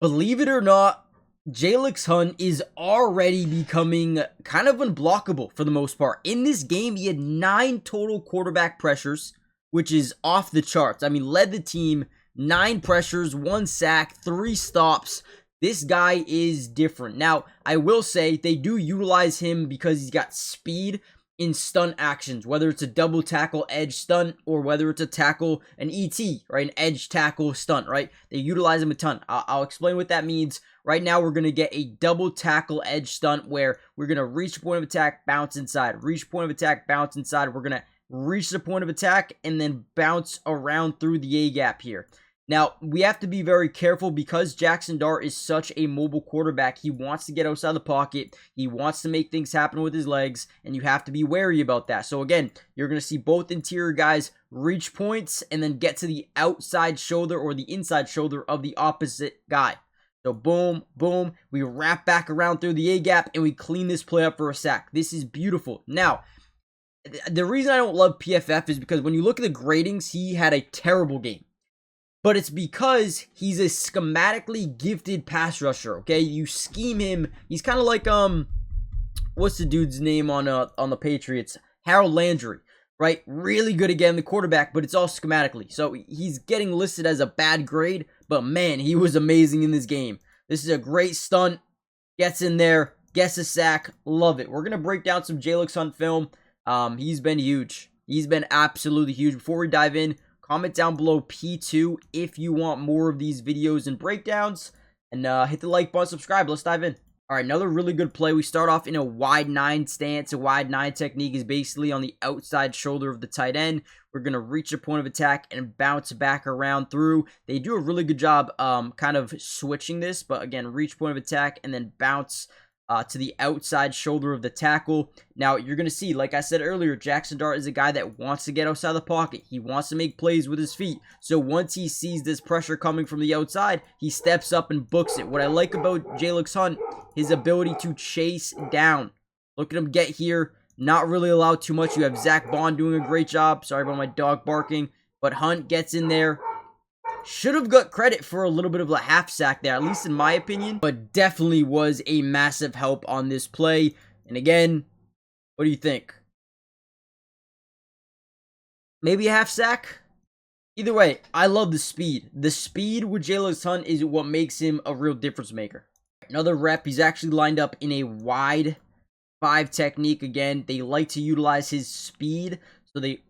Believe it or not, Jalyx Hunt is already becoming kind of unblockable for the most part. In this game, he had 9 total quarterback pressures, which is off the charts. I mean, led the team, 9 pressures, 1 sack, 3 stops. This guy is different. Now, I will say they do utilize him because he's got speed in stunt actions, whether it's a double tackle edge stunt or whether it's a tackle, an ET, right? An edge tackle stunt, right? They utilize him a ton. I'll explain what that means. Right now, we're going to get a double tackle edge stunt where we're going to reach the point of attack, bounce inside, reach point of attack, bounce inside. We're going to reach the point of attack and then bounce around through the A-gap here. Now, we have to be very careful because Jackson Dart is such a mobile quarterback. He wants to get outside the pocket. He wants to make things happen with his legs, and you have to be wary about that. So again, you're going to see both interior guys reach points and then get to the outside shoulder or the inside shoulder of the opposite guy. So boom, boom, we wrap back around through the A-gap, and we clean this play up for a sack. This is beautiful. Now, the reason I don't love PFF is because when you look at the gradings, he had a terrible game. But it's because he's a schematically gifted pass rusher, okay? You scheme him. He's kind of like, what's the dude's name on the Patriots? Harold Landry, right? Really good at getting the quarterback, but it's all schematically. So he's getting listed as a bad grade, but man, he was amazing in this game. This is a great stunt. Gets in there, gets a sack. Love it. We're going to break down some Jalyx Hunt film. He's been huge. He's been absolutely huge. Before we dive in, comment down below P2 if you want more of these videos and breakdowns. And hit the like button, subscribe. Let's dive in. All right, another really good play. We start off in a wide 9 stance. A wide 9 technique is basically on the outside shoulder of the tight end. We're going to reach the point of attack and bounce back around through. They do a really good job kind of switching this. But again, reach point of attack and then bounce to the outside shoulder of the tackle. Now, you're going to see, like I said earlier, Jackson Dart is a guy that wants to get outside the pocket. He wants to make plays with his feet. So once he sees this pressure coming from the outside, he steps up and books it. What I like about Jalyx Hunt, his ability to chase down. Look at him get here. Not really allowed too much. You have Zach Bond doing a great job. Sorry about my dog barking. But Hunt gets in there. Should have got credit for a little bit of a half sack there, at least in my opinion. But definitely was a massive help on this play. And again, what do you think? Maybe a half sack? Either way, I love the speed. The speed with Jalyx Hunt is what makes him a real difference maker. Another rep. He's actually lined up in a wide 5 technique again. They like to utilize his speed. So they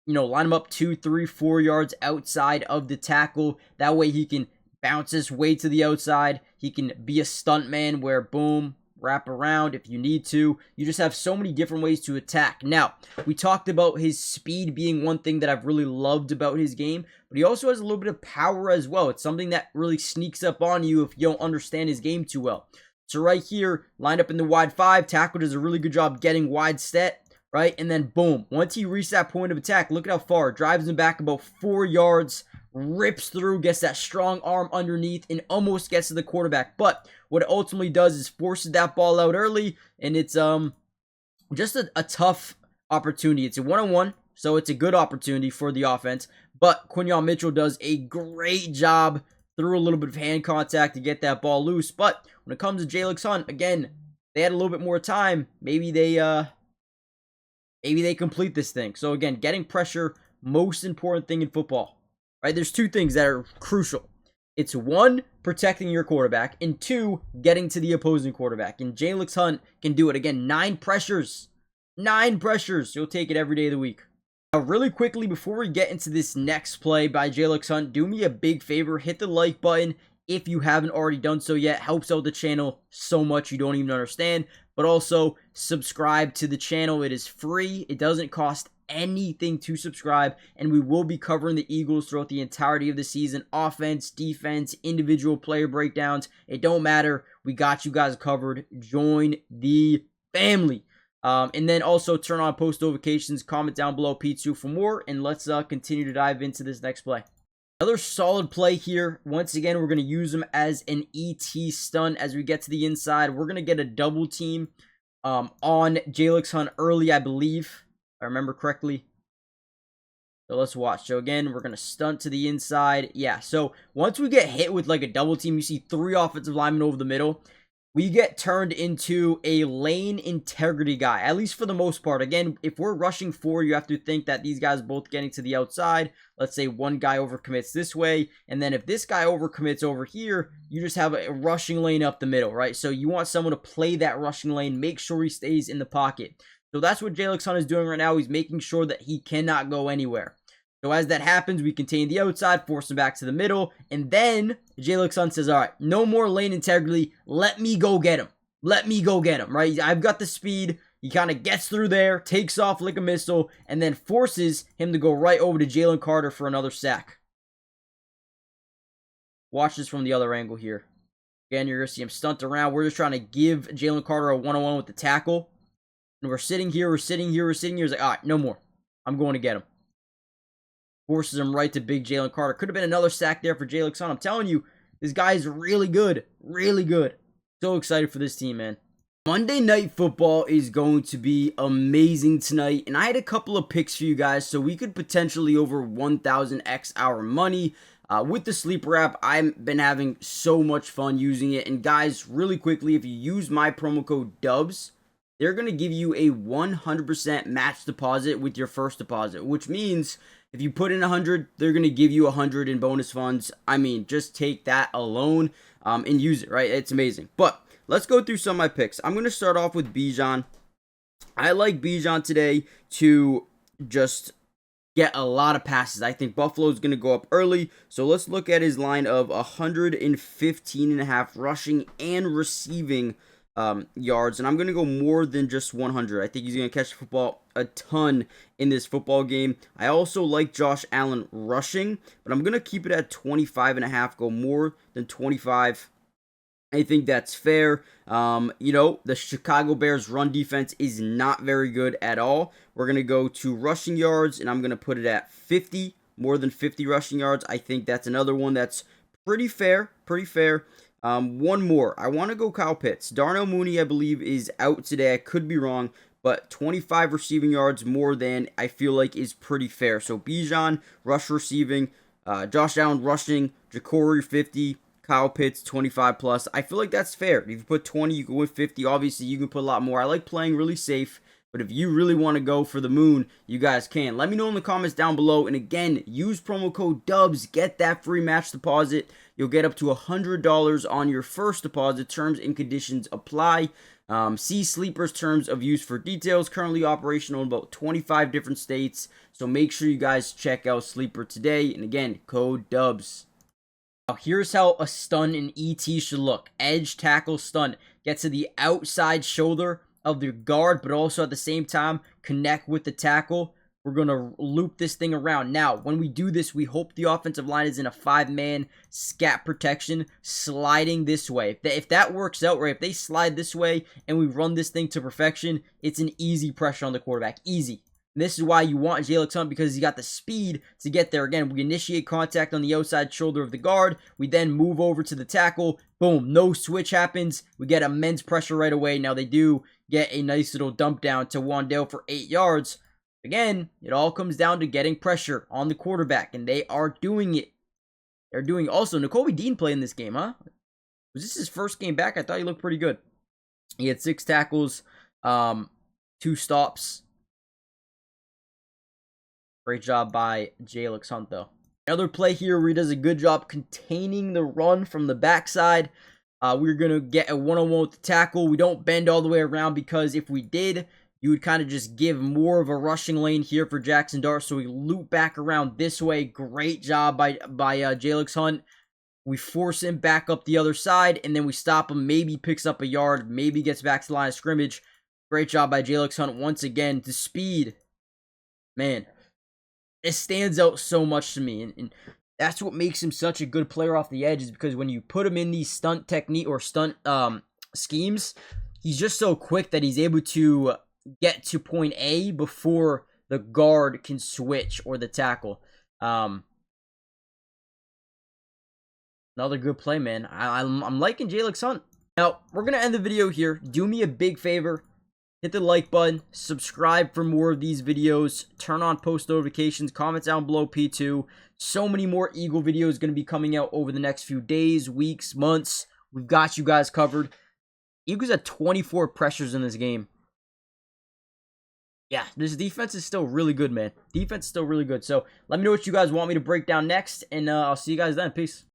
line him up 2, 3, 4 yards outside of the tackle. That way he can bounce his way to the outside. He can be a stunt man where, boom, wrap around if you need to. You just have so many different ways to attack. Now, we talked about his speed being one thing that I've really loved about his game, but he also has a little bit of power as well. It's something that really sneaks up on you if you don't understand his game too well. So right here, lined up in the wide 5, tackle does a really good job getting wide set. Right, and then boom, once he reaches that point of attack, look at how far, drives him back about 4 yards, rips through, gets that strong arm underneath, and almost gets to the quarterback. But what it ultimately does is forces that ball out early, and it's just a tough opportunity. It's a one-on-one, so it's a good opportunity for the offense. But Quinyon Mitchell does a great job through a little bit of hand contact to get that ball loose. But when it comes to Jalyx Hunt, again, they had a little bit more time. Maybe they complete this thing. So again, getting pressure, most important thing in football, right? There's 2 things that are crucial. It's 1, protecting your quarterback, and 2, getting to the opposing quarterback. And Jalyx Hunt can do it. Again, 9 pressures. 9 pressures. You'll take it every day of the week. Now, really quickly, before we get into this next play by Jalyx Hunt, do me a big favor. Hit the like button if you haven't already done so yet. Helps out the channel so much you don't even understand. But also, subscribe to the channel. It is free. It doesn't cost anything to subscribe. And we will be covering the Eagles throughout the entirety of the season. Offense, defense, individual player breakdowns. It don't matter. We got you guys covered. Join the family. And then also turn on post notifications. Comment down below P2 for more. And let's continue to dive into this next play. Another solid play here. Once again, we're going to use him as an ET stun as we get to the inside. We're going to get a double team on Jalyx Hunt early, I believe, if I remember correctly. So let's watch. So again, we're going to stunt to the inside. Yeah, so once we get hit with like a double team, you see 3 offensive linemen over the middle. We get turned into a lane integrity guy, at least for the most part. Again, if we're rushing 4, you have to think that these guys both getting to the outside. Let's say one guy overcommits this way, and then if this guy overcommits over here, you just have a rushing lane up the middle, right? So you want someone to play that rushing lane, make sure he stays in the pocket. So that's what Jalyx is doing right now. He's making sure that he cannot go anywhere. So as that happens, we contain the outside, force him back to the middle, and then Jalyx says, all right, no more lane integrity. Let me go get him. Let me go get him, right? I've got the speed. He kind of gets through there, takes off like a missile, and then forces him to go right over to Jalen Carter for another sack. Watch this from the other angle here. Again, you're going to see him stunt around. We're just trying to give Jalen Carter a one-on-one with the tackle. And we're sitting here, we're sitting here. He's like, all right, no more. I'm going to get him. Forces him right to big Jalen Carter. Could have been another sack there for Jalyx. I'm telling you, this guy is really good. Really good. So excited for this team, man. Monday Night Football is going to be amazing tonight. And I had a couple of picks for you guys, so we could potentially over 1,000x our money. With the sleeper app, I've been having so much fun using it. And guys, really quickly, if you use my promo code DUBS, they're going to give you a 100% match deposit with your first deposit, which means if you put in 100, they're going to give you 100 in bonus funds. I mean, just take that alone and use it, right? It's amazing. But let's go through some of my picks. I'm going to start off with Bijan. I like Bijan today to just get a lot of passes. I think Buffalo's going to go up early. So let's look at his line of 115.5 rushing and receiving yards, and I'm going to go more than just 100. I think he's going to catch the football a ton in this football game. I also like Josh Allen rushing, but I'm going to keep it at 25.5, go more than 25. I think that's fair. You know, the Chicago Bears run defense is not very good at all. We're going to go to rushing yards, and I'm going to put it at 50, more than 50 rushing yards. I think that's another one that's pretty fair, one more. I want to go Kyle Pitts. Darnell Mooney, I believe, is out today. I could be wrong, but 25 receiving yards more than I feel like is pretty fair. So Bijan, rush receiving, Josh Allen rushing, Jacory 50, Kyle Pitts 25 plus. I feel like that's fair. If you put 20, you can win 50. Obviously, you can put a lot more. I like playing really safe. But if you really want to go for the moon, you guys can. Let me know in the comments down below. And again, use promo code DUBS. Get that free match deposit. You'll get up to $100 on your first deposit. Terms and conditions apply. See Sleeper's terms of use for details. Currently operational in about 25 different states. So make sure you guys check out Sleeper today. And again, code DUBS. Now here's how a stun in ET should look. Edge tackle stun. Get to the outside shoulder of the guard, but also at the same time connect with the tackle. We're going to loop this thing around. Now, when we do this, we hope the offensive line is in a 5-man scat protection sliding this way. If that works out, right, if they slide this way and we run this thing to perfection, it's an easy pressure on the quarterback. Easy. And this is why you want Jalyx because he's got the speed to get there. Again, we initiate contact on the outside shoulder of the guard. We then move over to the tackle. Boom, no switch happens. We get immense pressure right away. Now, they do get a nice little dump down to Wandale for 8 yards. Again, it all comes down to getting pressure on the quarterback, and they are doing it. They're doing also, Nakobe Dean playing this game, huh? Was this his first game back? I thought he looked pretty good. He had 6 tackles, 2 stops. Great job by Jalyx Hunt, though. Another play here where he does a good job containing the run from the backside. We're going to get a one-on-one with the tackle. We don't bend all the way around because if we did, you would kind of just give more of a rushing lane here for Jackson Dart. So we loop back around this way. Great job by Jalyx Hunt. We force him back up the other side, and then we stop him. Maybe picks up a yard, maybe gets back to the line of scrimmage. Great job by Jalyx Hunt once again. The speed, man, it stands out so much to me. And that's what makes him such a good player off the edge, is because when you put him in these stunt technique or stunt schemes, he's just so quick that he's able to get to point A before the guard can switch or the tackle. Another good play, man. I'm liking Jalyx Hunt. Now, we're going to end the video here. Do me a big favor. hit the like button, subscribe for more of these videos, turn on post notifications, comment down below P2. So many more Eagle videos going to be coming out over the next few days, weeks, months. We've got you guys covered. Eagles had 24 pressures in this game. Yeah, this defense is still really good, man. Defense is still really good. So let me know what you guys want me to break down next, and I'll see you guys then. Peace.